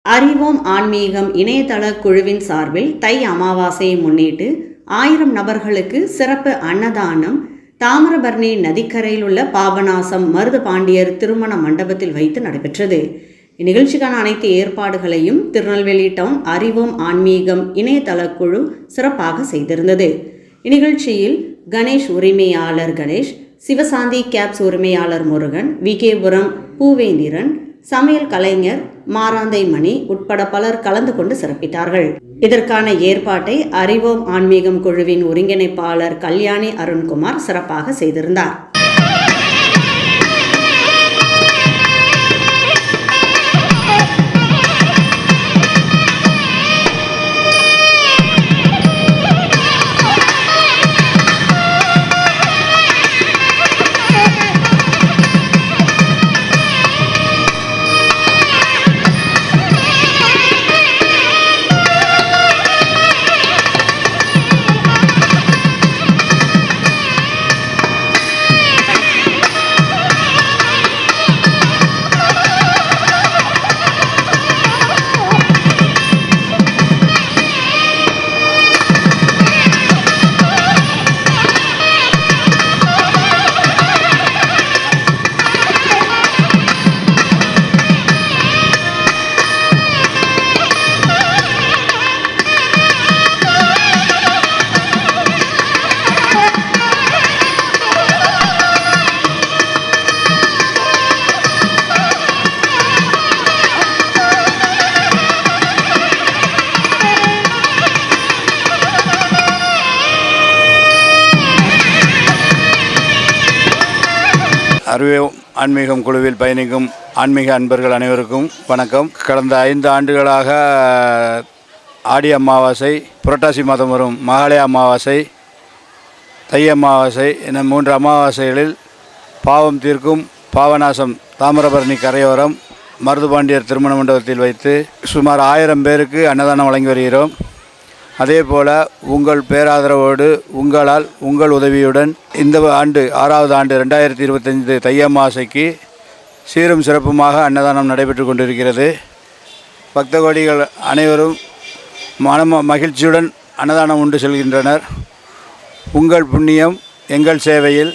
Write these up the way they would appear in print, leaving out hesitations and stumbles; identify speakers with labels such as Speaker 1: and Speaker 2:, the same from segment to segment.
Speaker 1: அறிவோம் ஆன்மீகம் இணையதள குழுவின் சார்பில் தை அமாவாசையை முன்னிட்டு 1000 நபர்களுக்கு சிறப்பு அன்னதானம் தாமிரபரணி நதிக்கரையில் உள்ள பாபநாசம் மருது பாண்டியர் திருமண மண்டபத்தில் வைத்து நடைபெற்றது. இந்நிகழ்ச்சிக்கான அனைத்து ஏற்பாடுகளையும் திருநெல்வேலி டவுன் அறிவோம் ஆன்மீகம் இணையதள குழு சிறப்பாக செய்திருந்தது. இந்நிகழ்ச்சியில் கணேஷ் உரிமையாளர் கணேஷ், சிவசாந்தி கேப்ஸ் உரிமையாளர் முருகன், விகேபுரம் பூவேந்திரன், சமையல் கலைஞர் மாராந்தை மணி உட்பட பலர் கலந்து கொண்டு சிறப்பித்தார்கள். இதற்கான ஏற்பாட்டை அறிவோம் ஆன்மீகம் குழுவின் ஒருங்கிணைப்பாளர் கல்யாணி அருண்குமார் சிறப்பாக செய்திருந்தார்.
Speaker 2: அறிவோம் ஆன்மீகம் குழுவில் பயணிக்கும் ஆன்மீக அன்பர்கள் அனைவருக்கும் வணக்கம். கடந்த 5 ஆண்டுகளாக ஆடி அமாவாசை, புரட்டாசி மாதம் வரும் மகாலய அமாவாசை, தை அமாவாசை என 3 அமாவாசைகளில் பாவம் தீர்க்கும் பாபநாசம் தாமிரபரணி கரையோரம் மருதுபாண்டியர் திருமண மண்டபத்தில் வைத்து சுமார் 1000 பேருக்கு அன்னதானம் வழங்கி வருகிறோம். அதேபோல் உங்கள் பேராதரவோடு உங்களால் உங்கள் உதவியுடன் இந்த ஆண்டு 6வது ஆண்டு 2025 தை அமாவாசைக்கு சீரும் சிறப்புமாக அன்னதானம் நடைபெற்று கொண்டிருக்கிறது. பக்த கோடிகள் அனைவரும் மகிழ்ச்சியுடன் அன்னதானம் உண்டு செல்கின்றனர். உங்கள் புண்ணியம் எங்கள் சேவையில்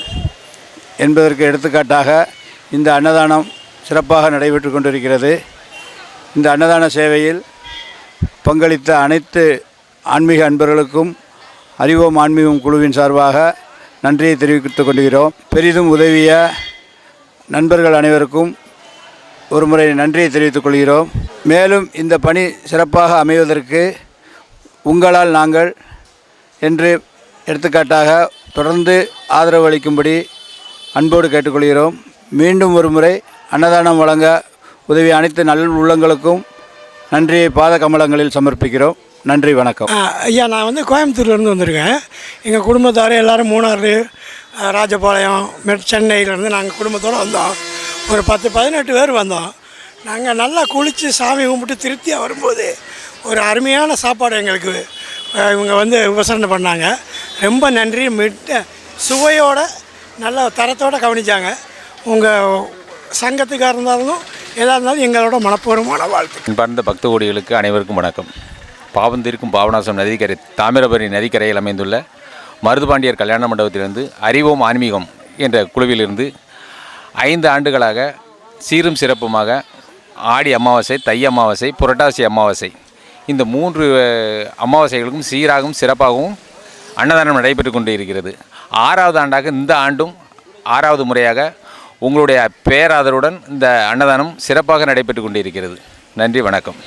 Speaker 2: என்பதற்கு எடுத்துக்காட்டாக இந்த அன்னதானம் சிறப்பாக நடைபெற்று கொண்டிருக்கிறது. இந்த அன்னதான சேவையில் பங்களித்த அனைத்து ஆன்மீக அன்பர்களுக்கும் அறிவோம் ஆன்மீகம் குழுவின் சார்பாக நன்றியை தெரிவித்துக் கொள்கிறோம். பெரிதும் உதவிய நண்பர்கள் அனைவருக்கும் ஒரு முறை நன்றியை தெரிவித்துக் கொள்கிறோம். மேலும் இந்த பணி சிறப்பாக அமைவதற்கு உங்களால் நாங்கள் என்று எடுத்துக்காட்டாக தொடர்ந்து ஆதரவு அளிக்கும்படி அன்போடு கேட்டுக்கொள்கிறோம். மீண்டும் ஒரு முறை அன்னதானம் வழங்க உதவிய அனைத்து நல் உள்ளங்களுக்கும் நன்றியை பாத கமலங்களில் சமர்ப்பிக்கிறோம். நன்றி, வணக்கம்.
Speaker 3: ஐயா, நான் கோயம்புத்தூர்லேருந்து வந்திருக்கேன். எங்கள் குடும்பத்தார் எல்லோரும் மூணாறு, ராஜபாளையம், சென்னையிலேருந்து நாங்கள் குடும்பத்தோடு வந்தோம். ஒரு 10-18 பேர் வந்தோம். நாங்கள் நல்லா குளித்து சாமி கும்பிட்டு திருப்தியாக வரும்போது ஒரு அருமையான சாப்பாடு எங்களுக்கு இவங்க உபசரணை பண்ணாங்க. ரொம்ப நன்றி. மிட்ட சுவையோட நல்ல தரத்தோடு கவனித்தாங்க. உங்கள் சங்கத்துக்காக இருந்தாலும் எதாக இருந்தாலும் எங்களோட மனப்பூர்வமான வாழ்த்து.
Speaker 4: அன்பார்ந்த பக்த கோடிகளுக்கு அனைவருக்கும் வணக்கம். பாவம் தீர்க்கும் பாபநாசம் நதிக்கரை தாமிரபரணி நதிக்கரையில் அமைந்துள்ள மருதுபாண்டியர் கல்யாண மண்டபத்திலிருந்து அறிவோம் ஆன்மீகம் என்ற குழுவிலிருந்து 5 ஆண்டுகளாக சீரும் சிறப்புமாக ஆடி அமாவாசை, தை அமாவாசை, புரட்டாசி அமாவாசை இந்த 3 அமாவாசைகளுக்கும் சீராகவும் சிறப்பாகவும் அன்னதானம் நடைபெற்று கொண்டு இருக்கிறது. 6வது ஆண்டாக இந்த ஆண்டும் 6வது முறையாக உங்களுடைய பேராதருடன் இந்த அன்னதானம் சிறப்பாக நடைபெற்று கொண்டு இருக்கிறது. நன்றி, வணக்கம்.